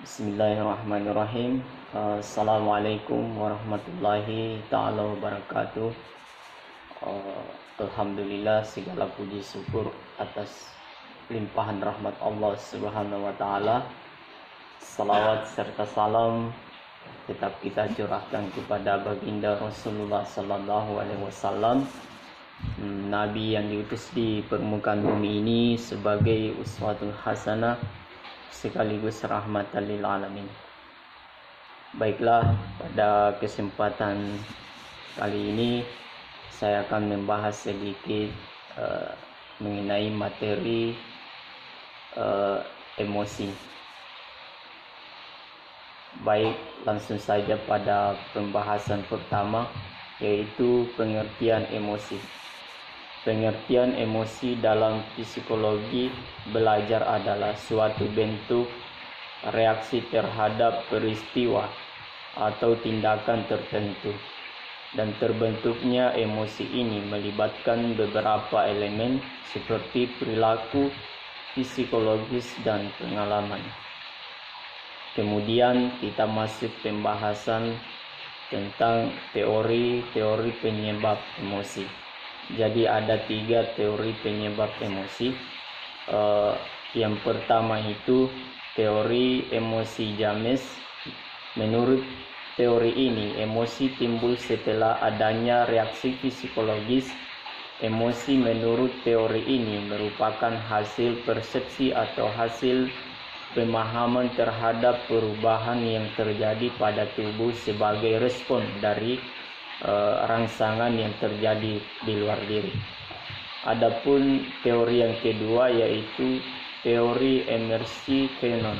Bismillahirrahmanirrahim. Assalamualaikum warahmatullahi ta'ala wabarakatuh. Alhamdulillah, segala puji syukur atas limpahan rahmat Allah Subhanahu wa ta'ala. Salawat serta salam tetap kita curahkan kepada baginda Rasulullah sallallahu alaihi wasallam, Nabi yang diutus di permukaan bumi ini sebagai uswatul hasanah sekaligus rahmatan lil alamin. Baiklah, pada kesempatan kali ini saya akan membahas sedikit mengenai materi emosi. Baik, langsung saja pada pembahasan pertama, yaitu pengertian emosi. Pengertian emosi dalam psikologi belajar adalah suatu bentuk reaksi terhadap peristiwa atau tindakan tertentu, dan terbentuknya emosi ini melibatkan beberapa elemen seperti perilaku, psikologis, dan pengalaman. Kemudian kita masuk pembahasan tentang teori-teori penyebab emosi. Jadi ada 3 teori penyebab emosi. Yang pertama itu teori emosi James. Menurut teori ini, emosi timbul setelah adanya reaksi psikologis. Emosi menurut teori ini merupakan hasil persepsi atau hasil pemahaman terhadap perubahan yang terjadi pada tubuh sebagai respon dari rangsangan yang terjadi di luar diri. Adapun teori yang kedua yaitu teori emersi Fanon,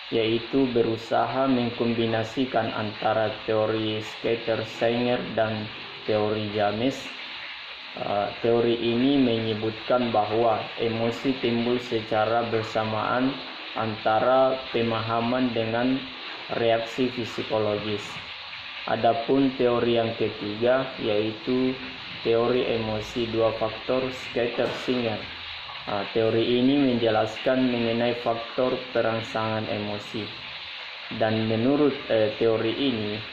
yaitu berusaha mengkombinasikan antara teori Scatter-Singer dan teori James. Teori ini menyebutkan bahwa emosi timbul secara bersamaan antara pemahaman dengan reaksi psikologis. Adapun teori yang ketiga yaitu teori emosi 2 faktor Scatter-Singer. Teori ini menjelaskan mengenai faktor perangsangan emosi, dan menurut teori ini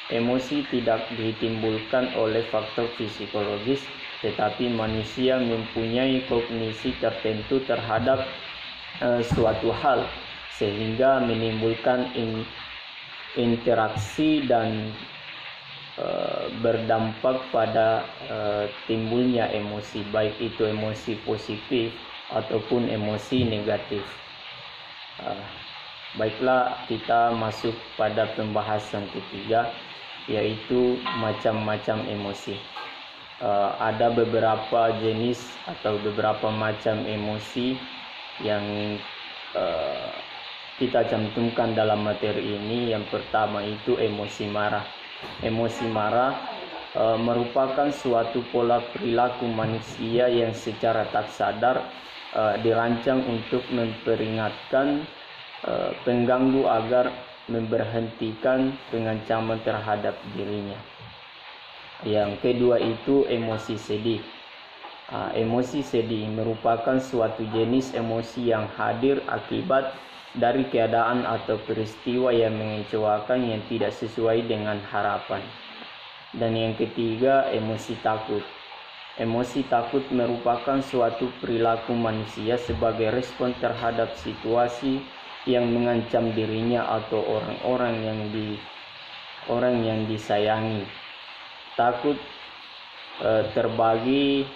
emosi tidak ditimbulkan oleh faktor psikologis, tetapi manusia mempunyai kognisi tertentu terhadap suatu hal sehingga menimbulkan interaksi dan berdampak pada timbulnya emosi, baik itu emosi positif ataupun emosi negatif. Baiklah, kita masuk pada pembahasan ketiga, yaitu macam-macam emosi. Ada beberapa jenis atau beberapa macam emosi yang kita cantumkan dalam materi ini. Yang pertama itu emosi marah. Emosi marah merupakan suatu pola perilaku manusia yang secara tak sadar dirancang untuk memperingatkan pengganggu agar memberhentikan pengancaman terhadap dirinya. Yang kedua itu emosi sedih. Emosi sedih merupakan suatu jenis emosi yang hadir akibat dari keadaan atau peristiwa yang mengecewakan yang tidak sesuai dengan harapan. Dan yang ketiga, emosi takut. Emosi takut merupakan suatu perilaku manusia sebagai respon terhadap situasi yang mengancam dirinya atau orang yang disayangi. Takut terbagi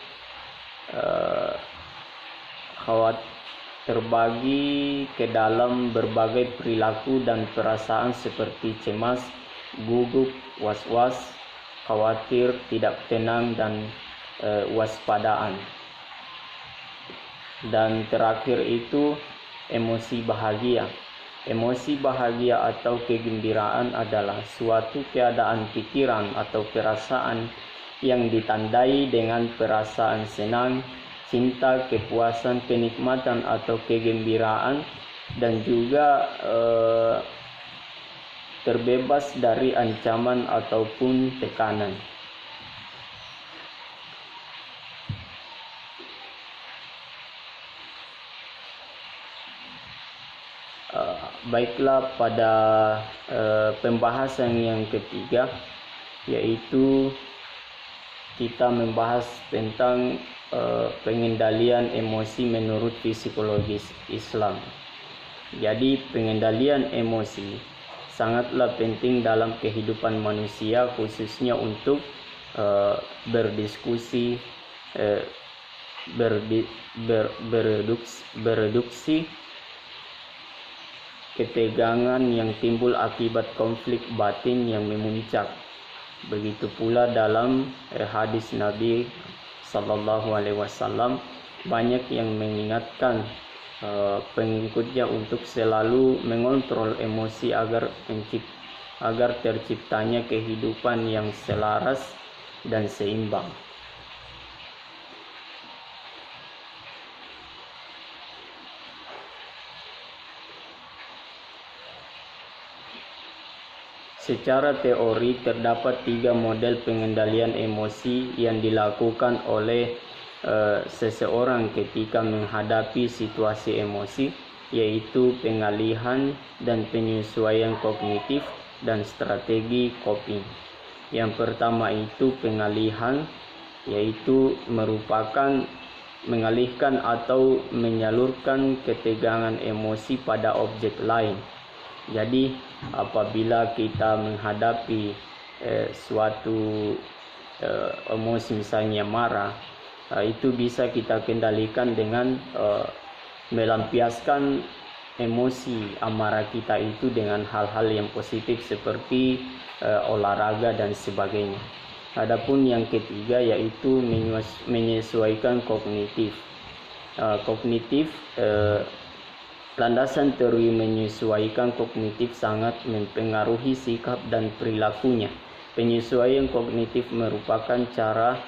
ke dalam berbagai perilaku dan perasaan seperti cemas, gugup, was-was, khawatir, tidak tenang, dan waspadaan. Dan terakhir itu emosi bahagia. Emosi bahagia atau kegembiraan adalah suatu keadaan pikiran atau perasaan yang ditandai dengan perasaan senang, cinta, kepuasan, kenikmatan atau kegembiraan, dan juga terbebas dari ancaman ataupun tekanan. baiklah pada pembahasan yang ketiga, yaitu kita membahas tentang pengendalian emosi menurut psikologis Islam. Jadi pengendalian emosi sangatlah penting dalam kehidupan manusia, khususnya untuk berdiskusi, bereduksi ketegangan yang timbul akibat konflik batin yang memuncak. Begitu pula dalam hadis Nabi Sallallahu Alaihi Wasallam, banyak yang mengingatkan pengikutnya untuk selalu mengontrol emosi agar terciptanya kehidupan yang selaras dan seimbang. Secara teori terdapat 3 model pengendalian emosi yang dilakukan oleh seseorang ketika menghadapi situasi emosi, yaitu pengalihan dan penyesuaian kognitif dan strategi coping. Yang pertama itu pengalihan, yaitu merupakan mengalihkan atau menyalurkan ketegangan emosi pada objek lain. Jadi apabila kita menghadapi suatu emosi, misalnya marah, itu bisa kita kendalikan dengan melampiaskan emosi amarah kita itu dengan hal-hal yang positif seperti olahraga dan sebagainya. Adapun yang ketiga yaitu menyesuaikan kognitif. Landasan teori menyesuaikan kognitif sangat mempengaruhi sikap dan perilakunya. Penyesuaian kognitif merupakan cara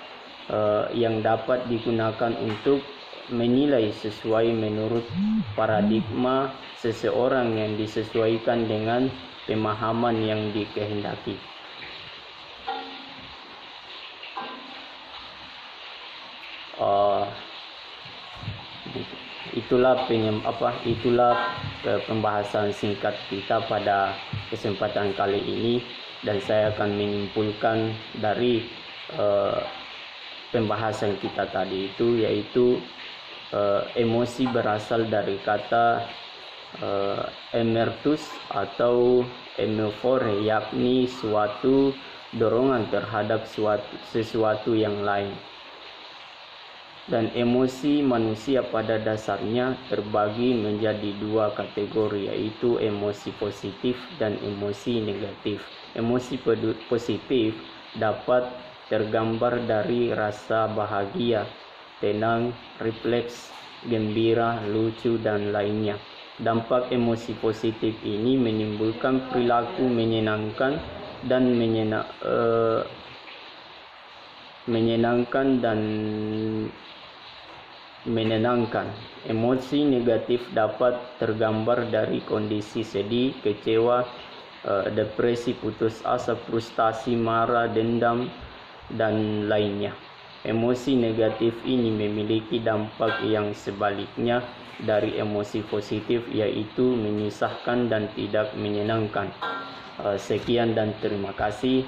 yang dapat digunakan untuk menilai sesuai menurut paradigma seseorang yang disesuaikan dengan pemahaman yang dikehendaki. Itulah pembahasan singkat kita pada kesempatan kali ini, dan saya akan menyimpulkan dari pembahasan kita tadi itu, yaitu emosi berasal dari kata emertus atau emephore, yakni suatu dorongan terhadap sesuatu yang lain. Dan emosi manusia pada dasarnya terbagi menjadi 2 kategori, yaitu emosi positif dan emosi negatif. Emosi positif dapat tergambar dari rasa bahagia, tenang, rileks, gembira, lucu, dan lainnya. Dampak emosi positif ini menimbulkan perilaku menyenangkan dan menenangkan. Emosi negatif dapat tergambar dari kondisi sedih, kecewa, depresi, putus asa, frustasi, marah, dendam, dan lainnya. Emosi negatif ini memiliki dampak yang sebaliknya dari emosi positif, yaitu menyusahkan dan tidak menyenangkan. Sekian dan terima kasih.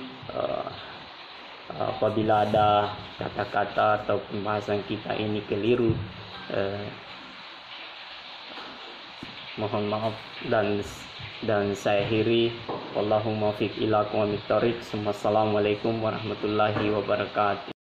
Apabila ada kata-kata atau pembahasan kita ini keliru, mohon maaf dan saya akhiri. Wallahumma fiq ila aqwamit thoriq. Assalamualaikum warahmatullahi wabarakatuh.